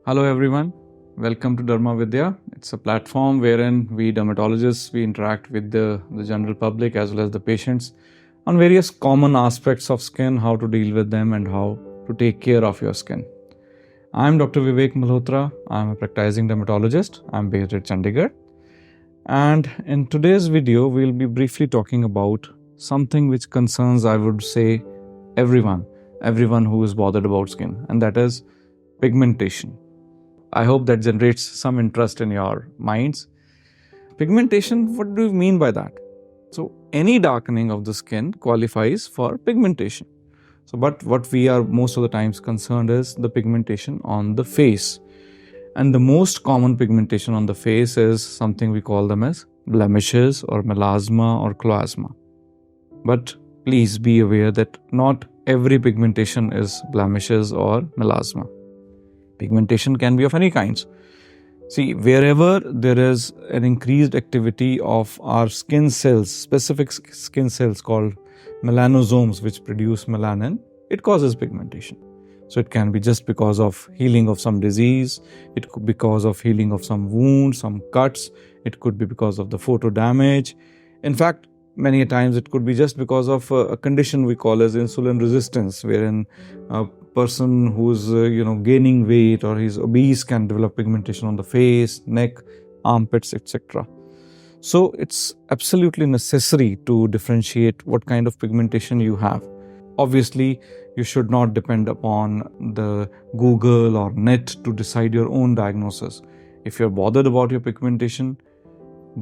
Hello everyone, welcome to DermaVidya. It's a platform wherein we dermatologists we interact with the general public as well as the patients on various common aspects of skin, how to deal with them and how to take care of your skin. I'm Dr. Vivek Malhotra. I'm a practicing dermatologist. I'm based at Chandigarh. And in today's video, we'll be briefly talking about something which concerns, I would say, everyone who is bothered about skin, and that is pigmentation. I hope that generates some interest in your minds. Pigmentation, what do you mean by that? So, any darkening of the skin qualifies for pigmentation. But what we are most of the times concerned is the pigmentation on the face. And the most common pigmentation on the face is something we call them as blemishes or melasma or chloasma. But please be aware that not every pigmentation is blemishes or melasma. Pigmentation can be of any kinds. See, wherever there is an increased activity of our skin cells, specific skin cells called melanosomes, which produce melanin, it causes pigmentation. So it can be just because of healing of some disease, it could be because of healing of some wounds, some cuts, it could be because of the photo damage. In fact, many times it could be just because of a condition we call as insulin resistance, wherein a person who's gaining weight or is obese can develop pigmentation on the face, neck, armpits, etc. So it's absolutely necessary to differentiate what kind of pigmentation you have. Obviously, you should not depend upon the Google or net to decide your own diagnosis. If you're bothered about your pigmentation,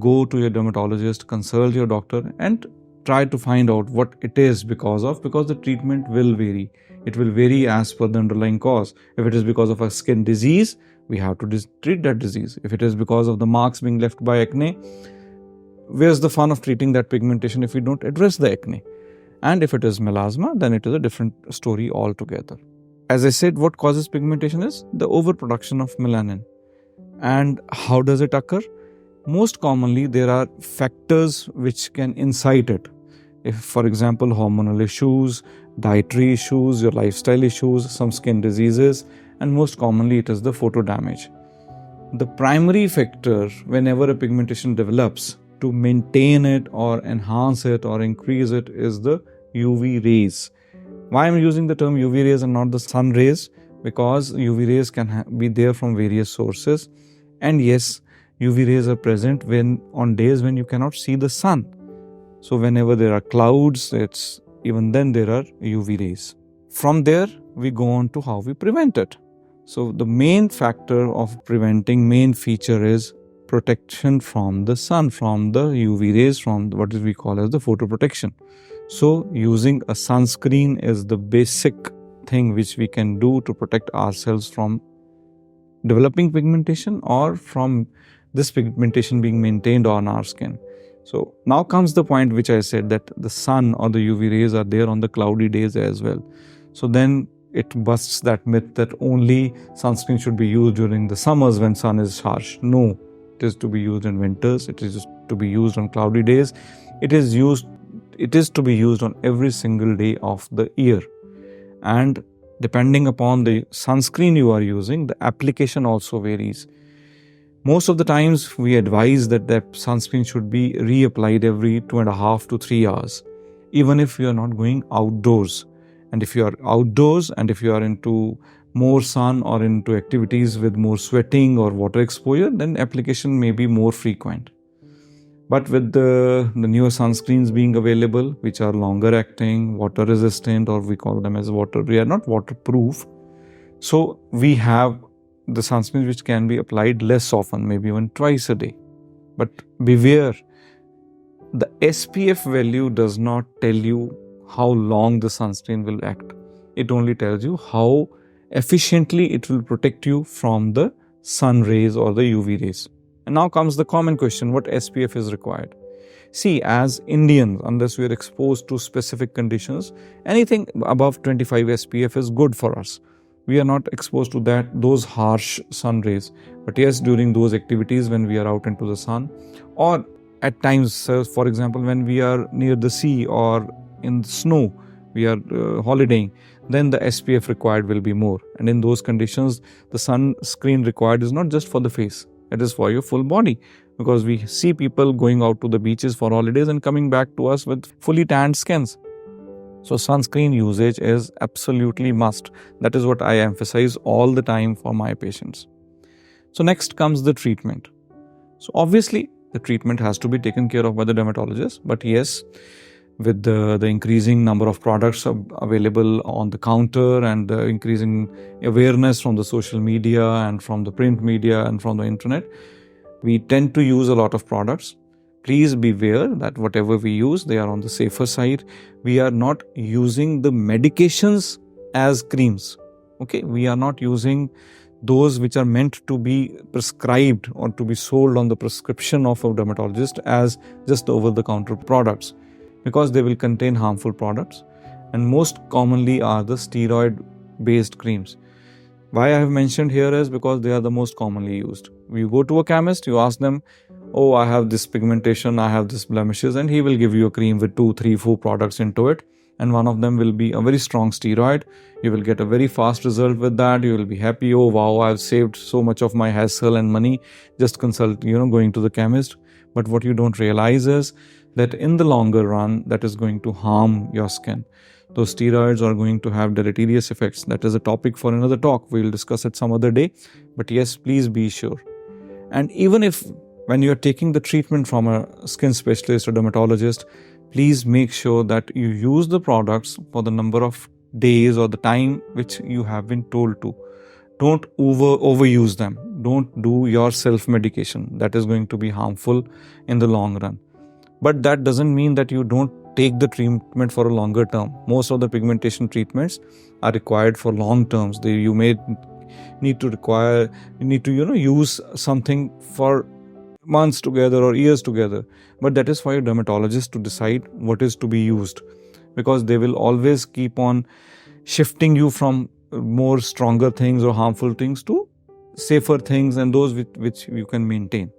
go to your dermatologist, consult your doctor and try to find out what it is because the treatment will vary. It will vary as per the underlying cause. If it is because of a skin disease, we have to treat that disease. If it is because of the marks being left by acne, where's the fun of treating that pigmentation if we don't address the acne? And if it is melasma, then it is a different story altogether. As I said, what causes pigmentation is the overproduction of melanin. And how does it occur? Most commonly, there are factors which can incite it. If, for example, hormonal issues, dietary issues, your lifestyle issues, some skin diseases, and most commonly it is the photo damage. The primary factor whenever a pigmentation develops to maintain it or enhance it or increase it is the UV rays. Why I'm using the term UV rays and not the sun rays? Because UV rays can be there from various sources, and yes, UV rays are present on days when you cannot see the sun. So whenever there are clouds, even then there are UV rays. From there, we go on to how we prevent it. So the main factor of preventing, main feature is protection from the sun, from the UV rays, from what we call as the photoprotection. So using a sunscreen is the basic thing which we can do to protect ourselves from developing pigmentation or from this pigmentation being maintained on our skin. So now comes the point which I said, that the sun or the UV rays are there on the cloudy days as well. So then it busts that myth that only sunscreen should be used during the summers when sun is harsh. No, it is to be used in winters. It is to be used on cloudy days. It is to be used on every single day of the year. And depending upon the sunscreen you are using, the application also varies. Most of the times we advise that sunscreen should be reapplied every 2.5 to 3 hours, even if you are not going outdoors. And if you are outdoors and if you are into more sun or into activities with more sweating or water exposure, then application may be more frequent. But with the newer sunscreens being available, which are longer acting, water resistant, or we call them as we are not waterproof. So we have the sunscreen which can be applied less often, maybe even twice a day. But beware, the SPF value does not tell you how long the sunscreen will act. It only tells you how efficiently it will protect you from the sun rays or the UV rays. And now comes the common question, what SPF is required? See, as Indians, unless we are exposed to specific conditions, anything above 25 SPF is good for us. We are not exposed to those harsh sun rays. But yes, during those activities when we are out into the sun, or at times, for example, when we are near the sea or in the snow, we are holidaying, then the SPF required will be more. And in those conditions, the sunscreen required is not just for the face, it is for your full body. Because we see people going out to the beaches for holidays and coming back to us with fully tanned skins. So sunscreen usage is absolutely must. That is what I emphasize all the time for my patients. So next comes the treatment. So obviously the treatment has to be taken care of by the dermatologist. But yes, with the increasing number of products available on the counter and the increasing awareness from the social media and from the print media and from the internet, we tend to use a lot of products. Please be aware that whatever we use, they are on the safer side. We are not using the medications as creams. Okay, we are not using those which are meant to be prescribed or to be sold on the prescription of a dermatologist as just over-the-counter products, because they will contain harmful products, and most commonly are the steroid-based creams. Why I have mentioned here is because they are the most commonly used. You go to a chemist, you ask them, oh, I have this pigmentation, I have this blemishes, and he will give you a cream with 2, 3, 4 products into it. And one of them will be a very strong steroid. You will get a very fast result with that. You will be happy. Oh, wow, I've saved so much of my hassle and money just going to the chemist. But what you don't realize is that in the longer run, that is going to harm your skin. Those steroids are going to have deleterious effects. That is a topic for another talk. We will discuss it some other day. But yes, please be sure. And even if when you are taking the treatment from a skin specialist or dermatologist, please make sure that you use the products for the number of days or the time which you have been told to. Don't overuse them. Don't do your self-medication. That is going to be harmful in the long run. But that doesn't mean that you don't take the treatment for a longer term. Most of the pigmentation treatments are required for long terms. You may need to use something for months together or years together. But that is for your dermatologist to decide what is to be used, because they will always keep on shifting you from more stronger things or harmful things to safer things and those which you can maintain.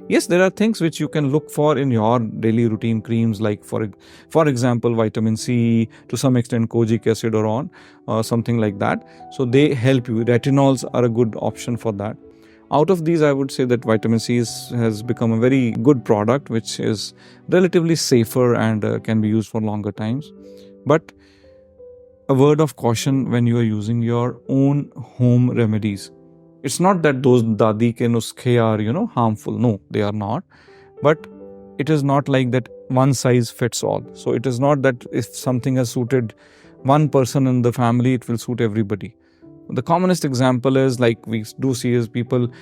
Yes, there are things which you can look for in your daily routine creams, like for example, vitamin C, to some extent kojic acid or something like that. So they help you. Retinols are a good option for that. Out of these, I would say that vitamin C has become a very good product, which is relatively safer and can be used for longer times. But a word of caution when you are using your own home remedies. It's not that those dadi ke nuskhe are, harmful. No, they are not. But it is not like that one size fits all. So it is not that if something has suited one person in the family, it will suit everybody. The commonest example is, like we do see, is people,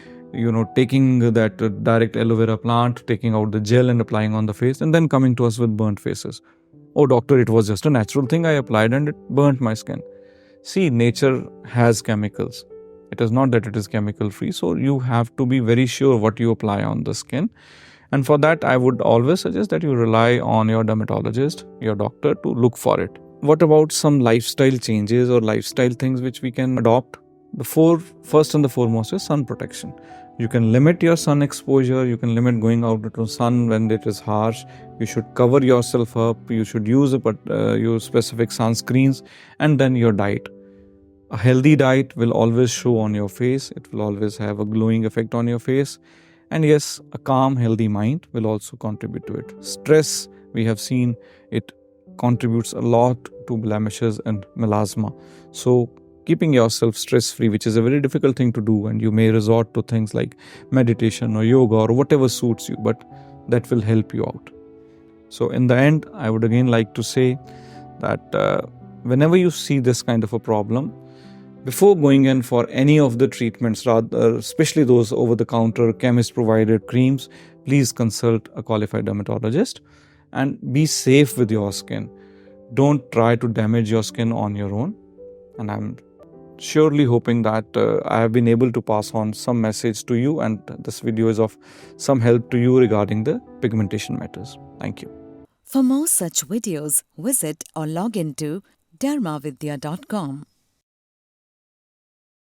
taking that direct aloe vera plant, taking out the gel and applying on the face, and then coming to us with burnt faces. Oh, doctor, it was just a natural thing I applied and it burnt my skin. See, nature has chemicals. It is not that it is chemical free. So you have to be very sure what you apply on the skin. And for that, I would always suggest that you rely on your dermatologist, your doctor, to look for it. What about some lifestyle changes or lifestyle things which we can adopt? First and the foremost is sun protection. You can limit your sun exposure. You can limit going out into sun when it is harsh. You should cover yourself up. You should use specific sunscreens, and then your diet. A healthy diet will always show on your face. It will always have a glowing effect on your face. And yes, a calm, healthy mind will also contribute to it. Stress, we have seen, it contributes a lot to blemishes and melasma. So keeping yourself stress-free, which is a very difficult thing to do, and you may resort to things like meditation or yoga or whatever suits you, but that will help you out. So in the end, I would again like to say that whenever you see this kind of a problem, before going in for any of the treatments, especially those over-the-counter chemist-provided creams, please consult a qualified dermatologist and be safe with your skin. Don't try to damage your skin on your own. And I'm surely hoping that I have been able to pass on some message to you, and this video is of some help to you regarding the pigmentation matters. Thank you. For more such videos, visit or log into DermaVidya.com.